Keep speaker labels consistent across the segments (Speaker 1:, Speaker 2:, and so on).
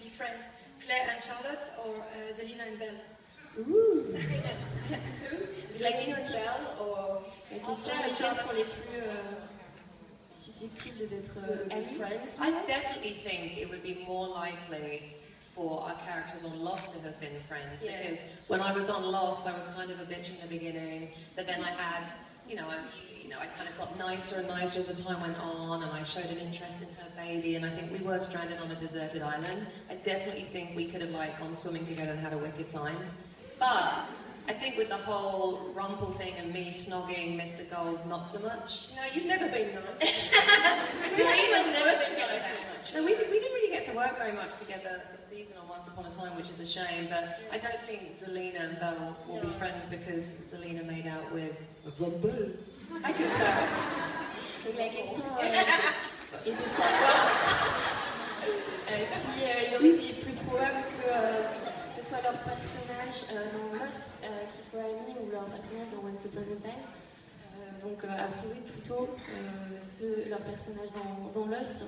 Speaker 1: be friends? Claire and Charlotte or Zelina and Belle?
Speaker 2: Ooh. La question, lesquels sont les plus susceptibles d'être amis?
Speaker 3: I definitely think it would be more likely for our characters on Lost to have been friends, because when I was on Lost, I was kind of a bitch in the beginning, but then I had, I kind of got nicer and nicer as the time went on, and I showed an interest in her baby, and I think we were stranded on a deserted island. I definitely think we could have gone swimming together and had a wicked time. But I think with the whole Rumple thing and me snogging Mr. Gold, not so much.
Speaker 2: No, you've never been nice.
Speaker 3: Zelina's never been nice so much. No, we didn't really get to work very much together this season on Once Upon a Time, which is a shame, but I don't think Zelina and Belle will be friends because Zelina made out with Rumple.
Speaker 2: I concur. La question est de savoir s'il aurait été plus probable que ce soit leur personnage dans Lost qui soit amis ou leur personnage dans Once Upon a Time. Donc a priori plutôt leur personnage dans Lost,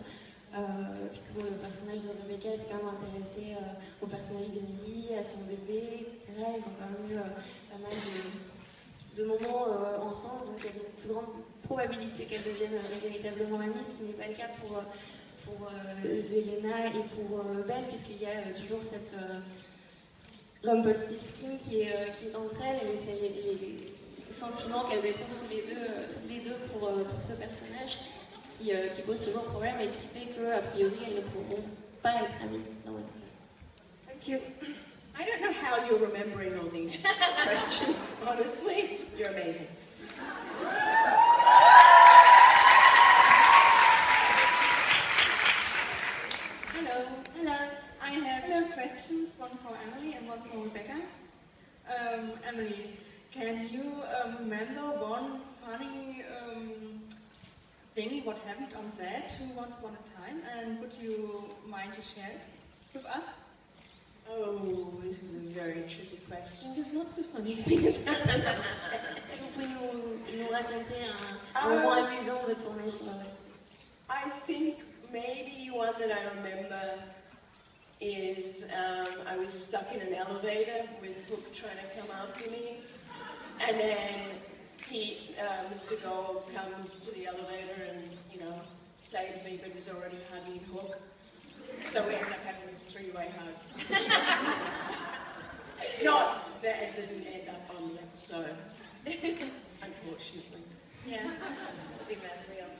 Speaker 2: puisque le personnage de Rebecca s'est quand même intéressé au personnage d'Emilie, à son bébé, etc. Ils ont quand même eu pas mal de moments ensemble, donc il y avait une plus grande probabilité qu'elles deviennent véritablement amies, ce qui n'est pas le cas pour Zelena et pour Belle, puisqu'il y a toujours cette Rumpelstiltskin qui est entre elles, et les sentiments qu'elles éprouvent toutes les deux pour ce personnage qui pose toujours problème et qui fait qu'a priori elles ne pourront pas être amies dans votre série.
Speaker 1: Thank you.
Speaker 4: I don't know how you're remembering all these questions, honestly. You're amazing. Hello.
Speaker 2: Hello.
Speaker 4: I have two questions, one for Emilie and one for Rebecca. Emilie, can you remember one funny thing what happened on set Once Upon a Time, and would you mind to share it with us?
Speaker 5: Oh, this is a very tricky question. There's lots of funny things happening on set.
Speaker 2: Vous pouvez nous raconter un moment amusant de tournage sur votre série?
Speaker 5: I think maybe one that I remember is I was stuck in an elevator with Hook trying to come after me, and then Mr. Gold comes to the elevator and, saves me, but was already hugging Hook. So we ended up having this three-way hug. Not that it didn't end up on the episode, unfortunately.
Speaker 4: Yes.
Speaker 3: I think that's real.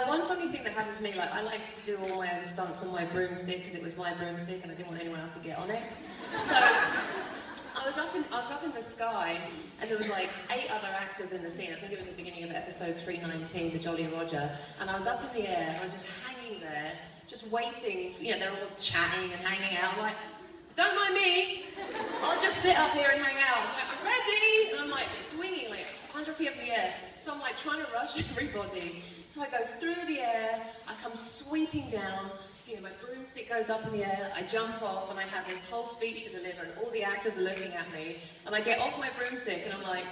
Speaker 3: One funny thing that happened to me, I liked to do all my own stunts on my broomstick because it was my broomstick and I didn't want anyone else to get on it. So I was up in the sky, and there was 8 other actors in the scene. I think it was the beginning of episode 319, the Jolly Roger, and I was up in the air, and I was just hanging there, just waiting. They're all chatting and hanging out. I'm like, don't mind me, I'll just sit up here and hang out. I'm ready, and I'm swinging 100 feet up in the air. So I'm trying to rush everybody. So I go through the air, I come sweeping down. My broomstick goes up in the air, I jump off, and I have this whole speech to deliver, and all the actors are looking at me, and I get off my broomstick, and I'm like,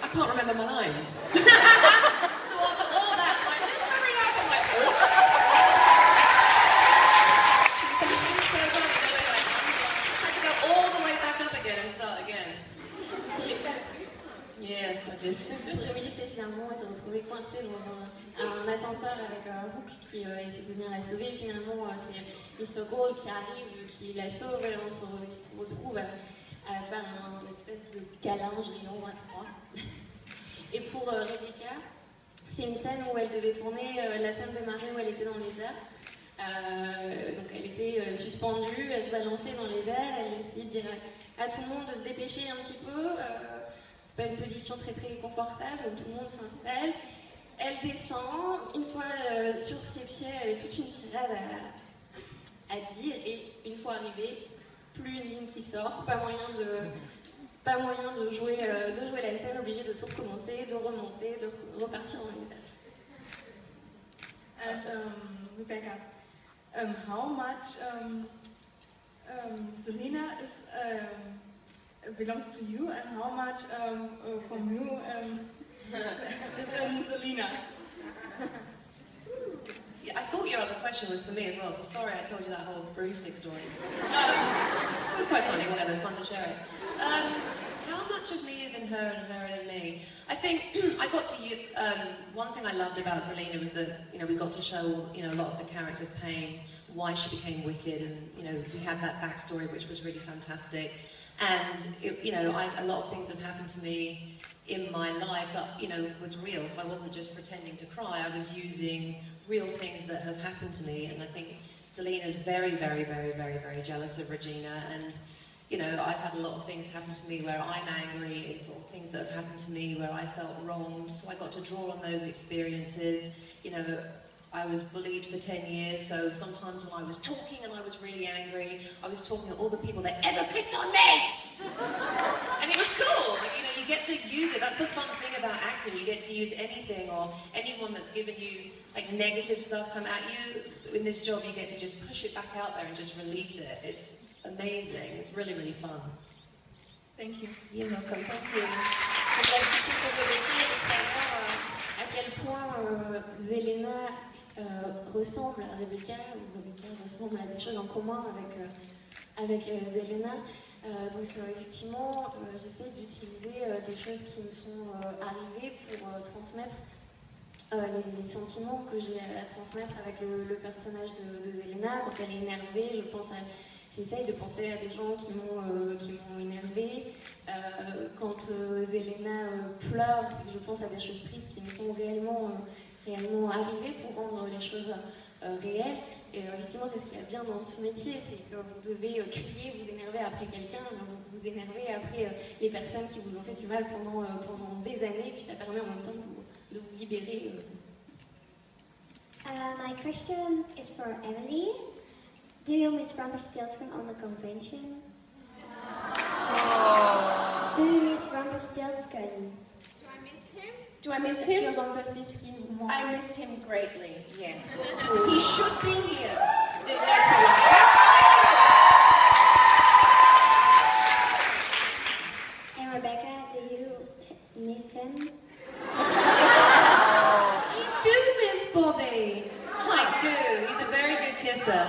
Speaker 3: I can't remember my lines. So after all that, let's hurry up, I'm like, oh. This is so funny, I had to go all the way back up again and start again. Yes, I did.
Speaker 2: Emilie finalement s'est retrouvée coincée dans un ascenseur avec Hook qui essaie de venir la sauver. Et finalement, c'est Mr. Gold qui arrive, qui la sauve, et ils se retrouvent à faire une espèce de câlin géant à 3. Et pour Rebecca, c'est une scène où elle devait tourner la scène de marée où elle était dans les airs. Donc elle était suspendue, elle se balançait dans les airs, elle essayait de dire à tout le monde de se dépêcher un petit peu. C'est pas une position très confortable, donc tout le monde s'installe. Elle descend, une fois sur ses pieds, elle avait toute une tirade à dire, et une fois arrivée, plus une ligne qui sort, pas moyen de jouer la scène, obligée de tout recommencer, de remonter, de repartir dans les airs.
Speaker 4: And Rebecca, how much Zelina is belongs to you, and how much from you is in Zelina?
Speaker 3: I thought your other question was for me as well, so sorry I told you that whole broomstick story. It was quite funny, whatever, it's fun to share it. How much of me is in her and her in me? I think I got to use, one thing I loved about Zelina was that, you know, we got to show, you know, a lot of the character's pain, why she became wicked, and, you know, we had that backstory, which was really fantastic. And, you know, a lot of things have happened to me in my life that, you know, was real, so I wasn't just pretending to cry, I was using real things that have happened to me, and I think Zelina's very, very, very, very, very jealous of Regina, and, you know, I've had a lot of things happen to me where I'm angry, or things that have happened to me where I felt wronged, so I got to draw on those experiences. You know, I was bullied for 10 years, so sometimes when I was talking and I was really angry, I was talking to all the people that ever picked on me! And it was cool, like, you know, you get to use it. That's the fun thing about acting, you get to use anything, or anyone that's given you, like, negative stuff come at you. In this job, you get to just push it back out there and just release it. It's amazing, it's really, really fun.
Speaker 4: Thank you.
Speaker 3: You're welcome, thank you.
Speaker 2: Donc, la question que je voulais dire, c'est de savoir à quel point Zelena ressemble à Rebecca, ou Rebecca ressemble à des choses en commun avec Zelena. Donc effectivement, j'essaie d'utiliser des choses qui me sont arrivées pour transmettre les sentiments que j'ai à transmettre avec le personnage de Zelena. Quand elle est énervée, j'essaye de penser à des gens qui m'ont énervée. Quand Zelena pleure, je pense à des choses tristes qui me sont réellement arrivées pour rendre les choses réelles. Et effectivement, c'est ce qu'il y a bien dans ce métier, c'est que vous devez crier, vous énerver après quelqu'un, vous énerver après les personnes qui vous ont fait du mal pendant des années, puis ça permet en même temps de vous libérer.
Speaker 6: My question is for Emilie. Do you miss Rumpelstiltskin on the convention? Oh. Do you miss Rumpelstiltskin?
Speaker 5: Do I miss him? Do I miss him? I miss him greatly, yes. He should be here.
Speaker 6: And Rebecca, do you miss him?
Speaker 3: You do miss Bobby. I do. He's a very good kisser.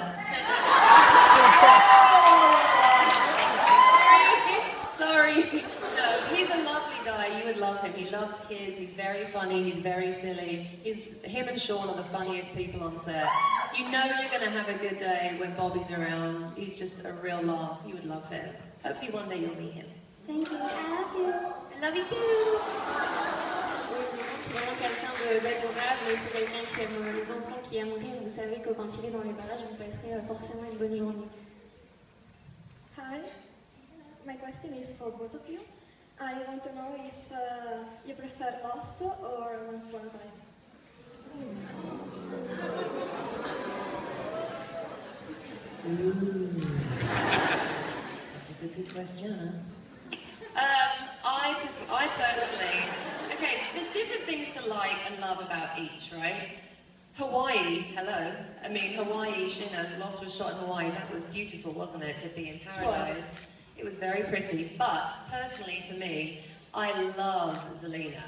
Speaker 3: Sorry. No, he's a lovely guy. You would love him. He loves kids. He's very funny. He's very silly. Him and Sean are the funniest people on set. You know you're going to have a good day when Bobby's around. He's just a real laugh. You would love him. Hopefully one day you'll meet him.
Speaker 6: Thank you. I love you.
Speaker 3: I love you too.
Speaker 2: C'est vraiment quelqu'un d'adorable, c'est quelqu'un qui aime les enfants, qui aime rire. Vous savez que quand il est dans les parages, vous passerez forcément une bonne journée.
Speaker 7: Hi, my question is for both of you. I want to know if you prefer Lost or Once Upon a Time.
Speaker 3: Ooh. That is a good question, huh? I personally, okay, there's different things to like and love about each, right? Hawaii, hello. I mean, Hawaii, you know, Lost was shot in Hawaii. That was beautiful, wasn't it, to be in paradise? It was very pretty. But personally, for me, I love Zelina.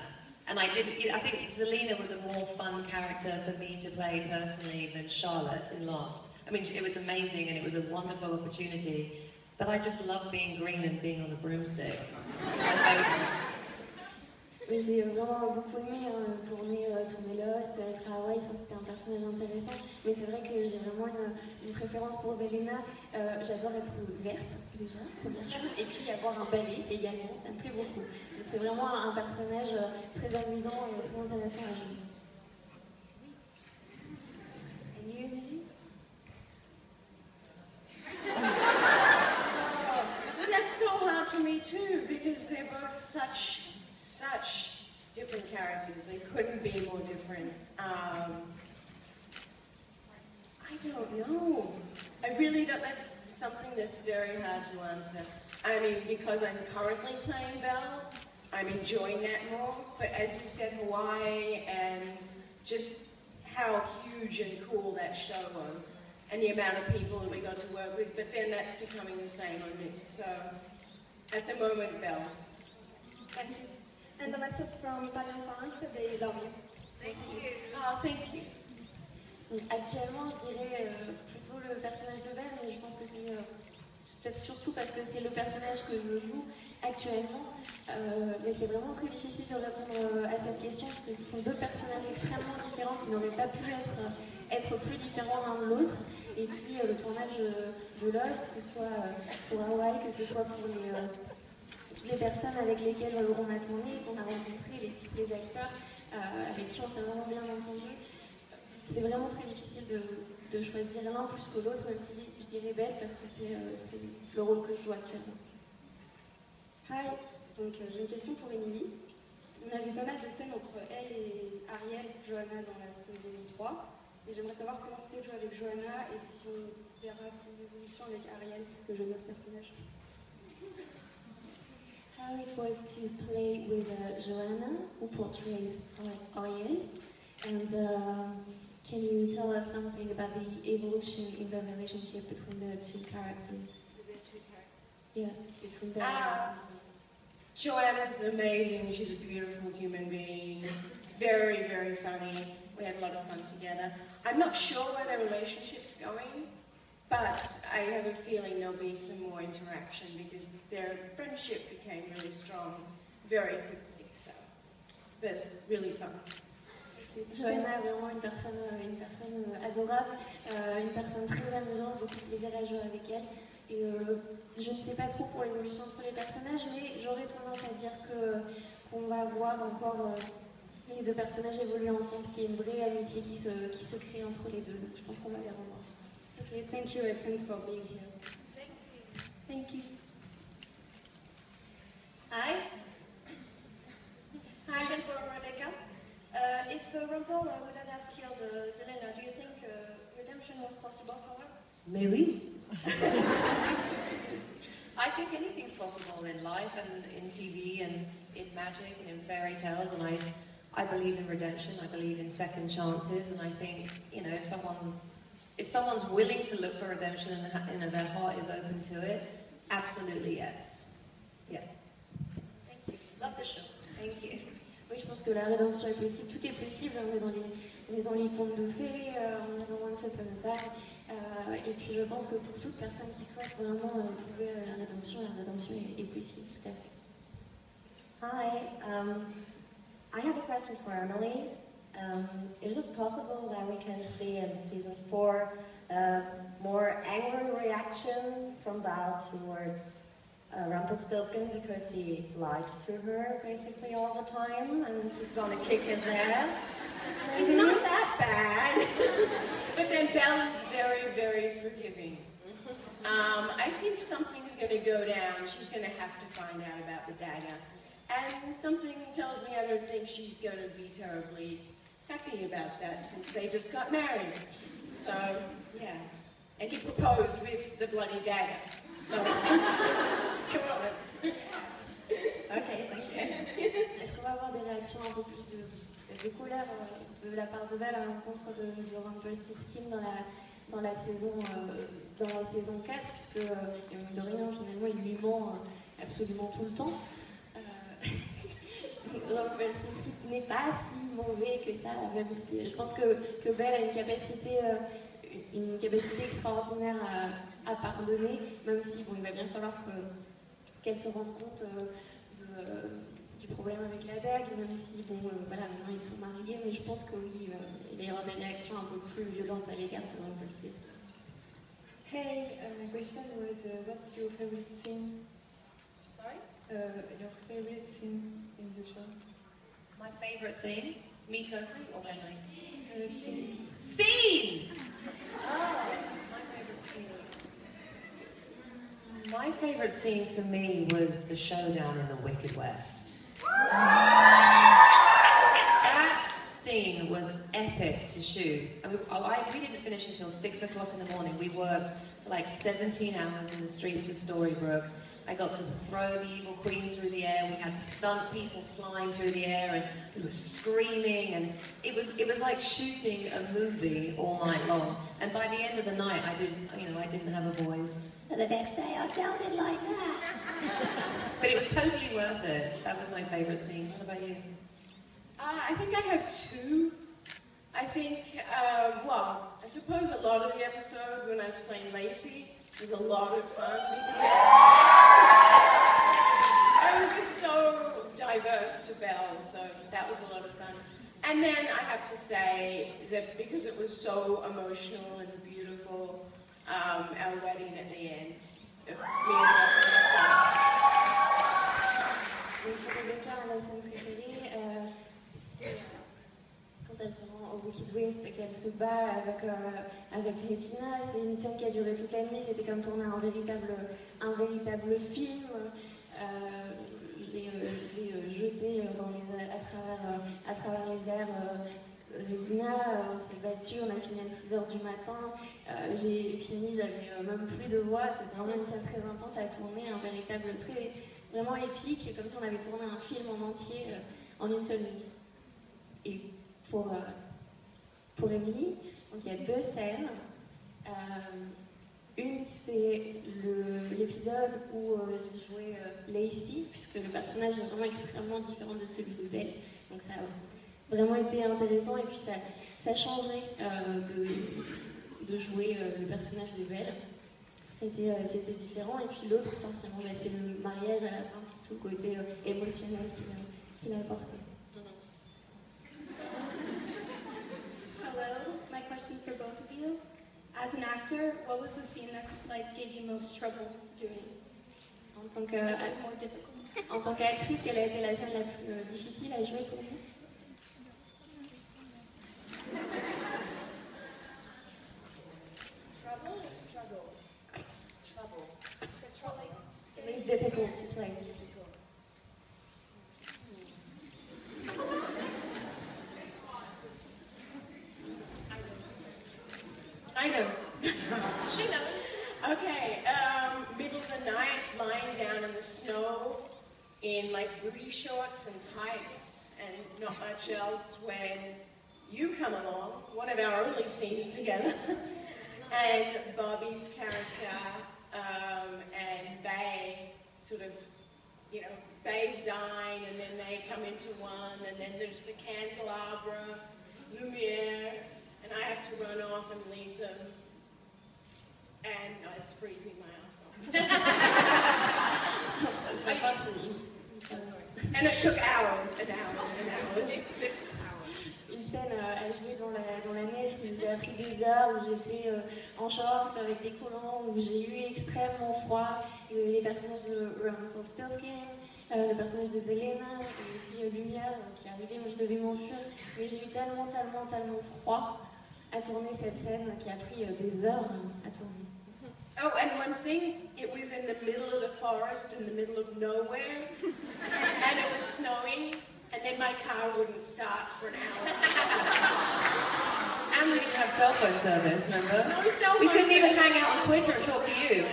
Speaker 3: And I think Zelina was a more fun character for me to play personally than Charlotte in Lost. I mean, it was amazing and it was a wonderful opportunity. But I just love being green and being on a broomstick. It's my favorite.
Speaker 2: J'ai vraiment beaucoup aimé tourner Lost, être à Hawaï, c'était un personnage intéressant, mais c'est vrai que j'ai vraiment une préférence pour Zelena. J'adore être verte, déjà, première chose, et puis avoir un balai également, ça me plaît beaucoup. C'est vraiment un personnage très amusant et très intéressant à jouer. Et you, Emilie?
Speaker 5: Isn't that so hard for me too, because they're both such different characters. They couldn't be more different. I don't know. I really don't. That's something that's very hard to answer. I mean, because I'm currently playing Belle, I'm enjoying that more. But as you said, Hawaii and just how huge and cool that show was, and the amount of people that we got to work with. But then that's becoming the same on this. So at the moment, Belle.
Speaker 7: Thank you. And the message from Italian fans, they love you.
Speaker 5: Thank you. Oh, thank you.
Speaker 2: Actuellement, je dirais plutôt le personnage de Belle, mais je pense que c'est peut-être surtout parce que c'est le personnage que je joue actuellement. Mais c'est vraiment très difficile de répondre à cette question parce que ce sont deux personnages extrêmement différents qui n'auraient pas pu être plus différents l'un de l'autre. Et puis le tournage de Lost, que ce soit pour Hawaï, que ce soit pour toutes les personnes avec lesquelles on a tourné, qu'on a rencontré, les acteurs avec qui on s'est vraiment bien entendu. C'est vraiment très difficile de choisir l'un plus que l'autre, même si je dirais Belle parce que c'est le rôle que je joue actuellement.
Speaker 8: Hi, donc j'ai une question pour Emilie. On a vu pas mal de scènes entre elle et Ariel, Johanna dans la saison 3. Et j'aimerais savoir comment c'était de jouer avec Johanna et si on verra plus d'évolution avec Ariel, puisque j'aime bien ce personnage.
Speaker 2: How it was to play with Johanna, who portrays Ariel, and can you tell us something about the evolution in the relationship between the two characters? Yes, between them.
Speaker 5: Joanna's amazing. She's a beautiful human being. Very, very funny. We had a lot of fun together. I'm not sure where their relationship's going, but I have a feeling there'll be some more interaction because their friendship became really strong very quickly. So it was really fun.
Speaker 2: Johanna est vraiment une personne adorable, une personne très amusante, beaucoup de plaisir à jouer avec elle. Et je ne sais pas trop pour l'évolution entre les personnages, mais j'aurais tendance à dire qu'on va voir encore les deux personnages évoluer ensemble, parce qu'il y a une vraie amitié qui se crée entre les deux. Donc je pense qu'on va les revoir.
Speaker 8: Okay, thank you and thanks for being here.
Speaker 6: Thank you.
Speaker 9: Hi. Question for Rebecca. If Rumpel wouldn't have killed Zelena, do you think redemption was possible for her?
Speaker 3: Mais oui. I think anything's possible in life and in TV and in magic and in fairy tales, and I believe in redemption. I believe in second chances, and I think, you know, if someone's willing to look for redemption and their heart is open to it, absolutely yes. Yes.
Speaker 9: Thank you. Love the show.
Speaker 3: Thank you.
Speaker 2: Oui, je pense que la rédemption est possible, tout est possible, on est dans les contes de fées, on est dans Once Upon a Time, et puis je pense que pour toute personne qui souhaite vraiment trouver la rédemption est possible, tout à fait.
Speaker 10: Hi, I have a question for Emily. Is it possible that we can see in season 4 more angry reaction from Val towards Rumpelstiltskin because he lies to her basically all the time and she's gonna kick his ass? He's not that bad.
Speaker 5: But then Belle is very, very forgiving. I think something's going to go down. She's going to have to find out about the dagger. And something tells me I don't think she's going to be terribly happy about that since they just got married. So, yeah. And he proposed with the bloody dagger. So, come on.
Speaker 10: Okay, thank you.
Speaker 2: Est-ce qu'on va avoir des réactions un peu plus de colère de la part de Belle à l'encontre de Rumpelstiltskin dans la saison 4, puisque mine de rien, finalement, il lui ment absolument tout le temps. Rumpelstiltskin n'est pas si mauvais que ça, même si je pense que Belle a une capacité extraordinaire à pardonner, même si bon, il va bien falloir qu'elle se rende compte du problème avec la dague, même si bon, voilà, maintenant ils sont mariés, mais je pense que oui, il va y avoir des réactions un peu plus violentes à l'égard de Rumpelstiltskin.
Speaker 8: Hey, my question was, what's your favorite scene?
Speaker 3: Sorry?
Speaker 8: Your favorite scene in the show?
Speaker 3: My favourite thing? Me personally or Bentley?
Speaker 8: Scene.
Speaker 3: Scene! Oh, my favourite scene. My favourite scene for me was the showdown in the Wicked West. That scene was epic to shoot. We didn't finish until 6 o'clock in the morning. We worked for like 17 hours in the streets of Storybrooke. I got to throw the Evil Queen through the air. We had stunt people flying through the air, and we were screaming, and it was like shooting a movie all night long. And by the end of the night, I didn't have a voice.
Speaker 6: The next day I sounded like that.
Speaker 3: But it was totally worth it. That was my favourite scene. What about you?
Speaker 5: I think I have two. I think, well, I suppose a lot of the episode when I was playing Lacey was a lot of fun because I was just so diverse to Belle, so that was a lot of fun. And then I have to say that because it was so emotional and beautiful, our wedding at the end, me and
Speaker 2: Donc pour Rebecca, la scène préférée, c'est quand elle se rend au Wicked West et qu'elle se bat avec Regina. C'est une scène qui a duré toute la nuit, c'était comme tourner un véritable film. Je l'ai jeté à travers les airs. Regina, on s'est battu, on a fini à 6h du matin. J'ai fini, j'avais même plus de voix. C'était vraiment une scène très intense à tourner, un véritable vraiment épique, comme si on avait tourné un film en entier en une seule nuit. Et pour Emilie, donc il y a deux scènes. Une, c'est l'épisode où j'ai joué Lacey, puisque le personnage est vraiment extrêmement différent de celui de Belle. Donc ça a vraiment été intéressant et puis ça changeait de jouer le personnage de Belle. C'était différent. Et puis l'autre, forcément, c'est le mariage à la fin, tout le côté émotionnel qu'il a apporté.
Speaker 7: Hello, my question is for both of you. As an actor, what was the scene that gave you most trouble doing?
Speaker 2: En tant qu'actrice, quelle a été la scène la plus difficile à jouer pour vous?
Speaker 5: Trouble or struggle? Trouble.
Speaker 2: It was difficult to play.
Speaker 5: I know.
Speaker 3: She knows.
Speaker 5: Okay, middle of the night, lying down in the snow in like booty shorts and tights and not much else when you come along, one of our only scenes together, and Bobby's character and Bay sort of, you know, Bay's dying and then they come into one and then there's the candelabra, Lumiere, and I have to run off and leave them. And I was freezing my ass off. And it took hours and hours and hours.
Speaker 2: Une scène à jouer dans la neige qui nous a pris des heures, où j'étais en short avec des collants, où j'ai eu extrêmement froid. Il y avait les personnages de Rumpelstiltskin, le personnage de Zelena, et aussi Lumière qui arrivait, moi je devais m'enfuir. Mais j'ai eu tellement froid à tourner cette scène qui a pris des heures à tourner.
Speaker 5: Oh, and one thing, it was in the middle of the forest, in the middle of nowhere, and it was snowing, and then my car wouldn't start for an hour.
Speaker 3: And we didn't have cell phone service, remember?
Speaker 5: No cell phone
Speaker 3: We couldn't even
Speaker 5: service.
Speaker 3: hang out on Twitter and talk to you.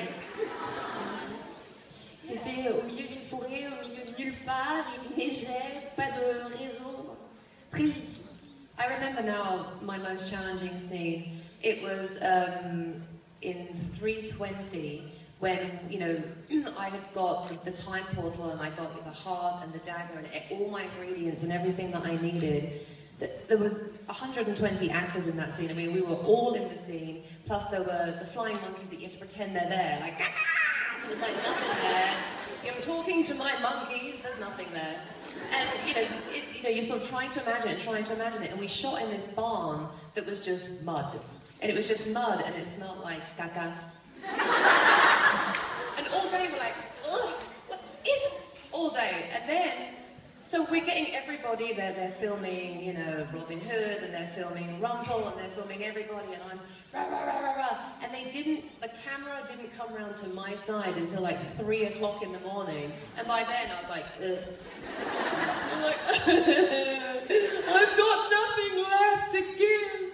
Speaker 2: C'était au milieu d'une forêt, au milieu de nulle part, il neigeait, pas de réseau, très difficile.
Speaker 3: I remember now my most challenging scene. It was in 3:20 when, you know, I had got the time portal and I got the heart and the dagger and all my ingredients and everything that I needed. There was 120 actors in that scene. I mean, we were all in the scene. Plus there were the flying monkeys that you have to pretend they're there. Like, there's like nothing there. I'm talking to my monkeys, there's nothing there. And, you know, you're sort of trying to imagine it. And we shot in this barn that was just mud. And it was just mud and it smelled like caca. And all day we're like, ugh, what is it? All day. And then, so we're getting everybody there, they're filming, you know, Robin Hood, and they're filming Rumple, and they're filming everybody, and I'm rah, rah, rah, rah, rah. And the camera didn't come round to my side until like 3 o'clock in the morning. And by then I was like, ugh. I'm like, I've got nothing left to give.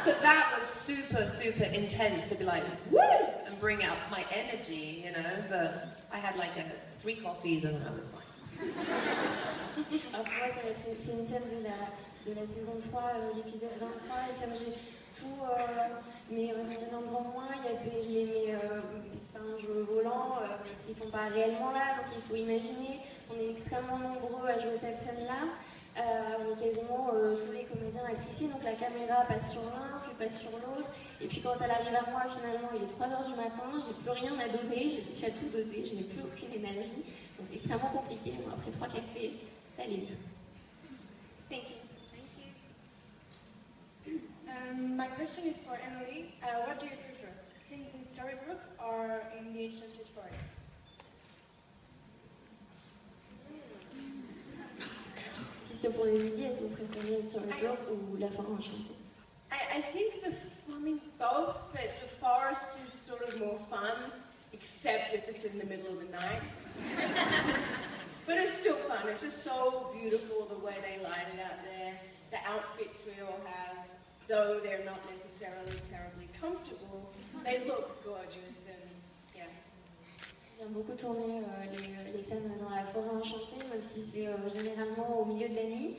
Speaker 3: So that was super, super intense to be like, woo, and bring out my energy, you know, but I had like 3 coffees and I was fine.
Speaker 2: Alors pour moi, c'est une scène de la saison 3, l'épisode 23, et ça j'ai tout mes ingrédients devant moi, il y a mes singes volants mais qui ne sont pas réellement là, donc il faut imaginer, on est extrêmement nombreux à jouer cette scène-là. On est quasiment tous les comédiens actrices ici, donc la caméra passe sur l'un, puis passe sur l'autre, et puis quand elle arrive à moi, finalement, il est 3h du matin, j'ai plus rien à donner, j'ai déjà tout donné, je n'ai plus aucune énergie, donc c'est extrêmement compliqué. Bon, après 3 cafés, ça allait mieux.
Speaker 7: Thank you. My question is for Emilie. What do you prefer, scenes in Storybrooke or in the Enchanted Forest?
Speaker 2: Question pour Emilie, est-ce que vous préférez Storybrooke ou La Forêt Enchantée?
Speaker 5: I think both, but the forest is sort of more fun, except if it's in the middle of the night. But it's still fun. It's just so beautiful the way they light it out there. The outfits we all have, though they're not necessarily terribly comfortable, they look gorgeous and yeah.
Speaker 2: J'aime beaucoup tourner les scènes dans la forêt enchantée, même si c'est généralement au milieu de la nuit.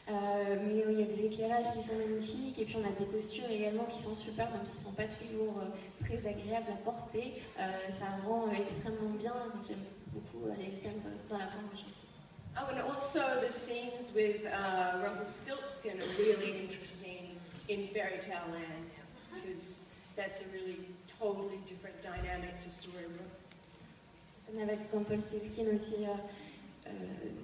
Speaker 2: Mais il y a des éclairages qui sont magnifiques et puis on a des costumes également qui sont super, même s'ils ne sont pas toujours très agréables à porter. Ça rend extrêmement bien, donc j'aime beaucoup les scènes dans la forêt enchantée.
Speaker 5: Oh, and also the scenes with Rumpelstiltskin are really interesting in Fairytale land, because that's a really totally different dynamic to Storybrooke.
Speaker 2: Avec Rumpelstiltskin aussi,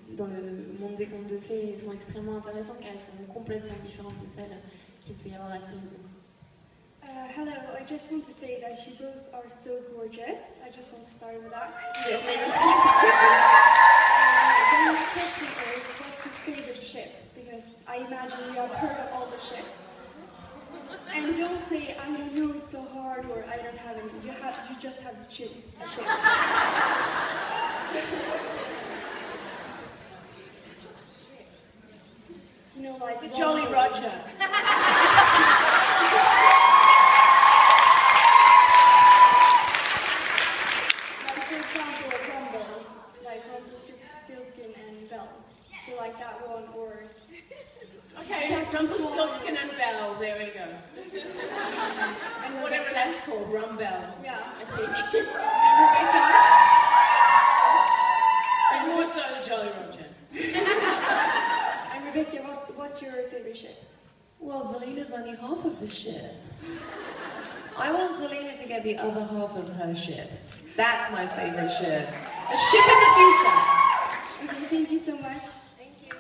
Speaker 2: dans le monde des contes de fées, elles sont extrêmement intéressantes car elles sont complètement différentes de celles qu'il peut y avoir à Storybrooke.
Speaker 7: Hello, I just want to say that you both are so gorgeous. I just want to start with that. My question is, what's your favorite ship? Because I imagine you have heard of all the ships. And don't say, I don't know, it's so hard, or I don't have any. You just have to choose a ship. You know, like
Speaker 5: the Jolly Roger.
Speaker 7: Like, for example, Rumble, like Rumpelstiltskin and Belle. Do you like that one, or?
Speaker 5: Okay, Rumpelstiltskin and Belle, there we go. And whatever that's called, Rumbell.
Speaker 7: Yeah.
Speaker 5: I think. And more so the Jolly Roger.
Speaker 7: And Rebecca, what's your favorite ship?
Speaker 3: Well, Zelina's only half of the ship. I want Zelina to get the other half of her ship. That's my favorite ship. The ship in the future.
Speaker 7: Okay, thank you so much.
Speaker 3: Thank you.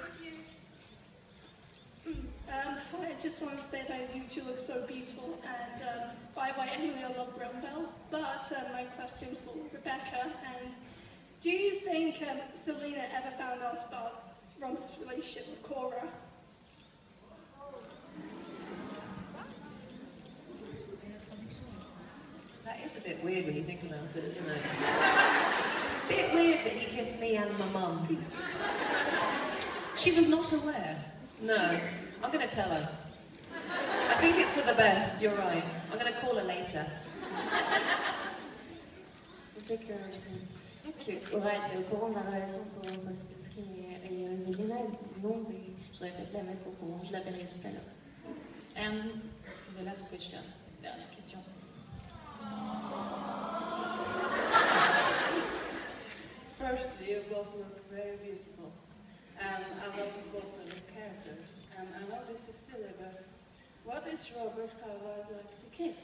Speaker 7: I just want to say that you two look so beautiful, and bye-bye anyway, I love Rumbell, but my question is for Rebecca, and do you think Zelina ever found out about Rumbell's relationship with Cora?
Speaker 3: That is a bit weird when you think about it, isn't it? Bit weird that he kissed me and my mum. She was not aware. No, I'm going to tell her. I think it's for the best, you're right. I'm going to call her later.
Speaker 2: Je sais que Aura était au courant de la relation entre Rumpelstiltskin et Zelina. Non, mais je devrais peut-être la mettre au courant. Je l'appellerai tout à l'heure.
Speaker 11: And the last question. Dernière question.
Speaker 12: Firstly, you both look very beautiful. And I love both of the characters. And I know this is silly, but what is Robert Howard like to kiss?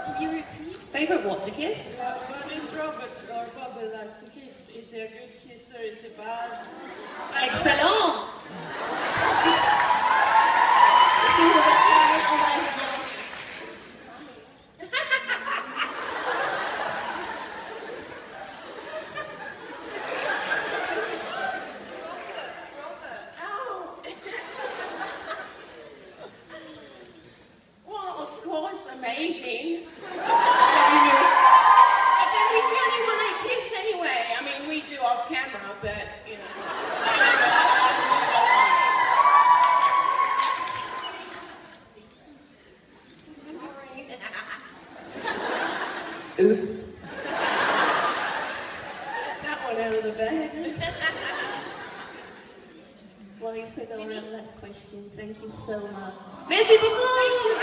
Speaker 2: Can you repeat?
Speaker 3: Favorite what to kiss?
Speaker 12: What is Robert or Bobby like to kiss? Is he a good kisser? Is he bad?
Speaker 3: Excellent!
Speaker 5: Amazing. But then he's the only one I kiss anyway. I mean, we do off camera, but, you know.
Speaker 3: Oops.
Speaker 5: That one out of the bag.
Speaker 2: Well, we've put our last question. Thank you so much.
Speaker 3: Merci beaucoup!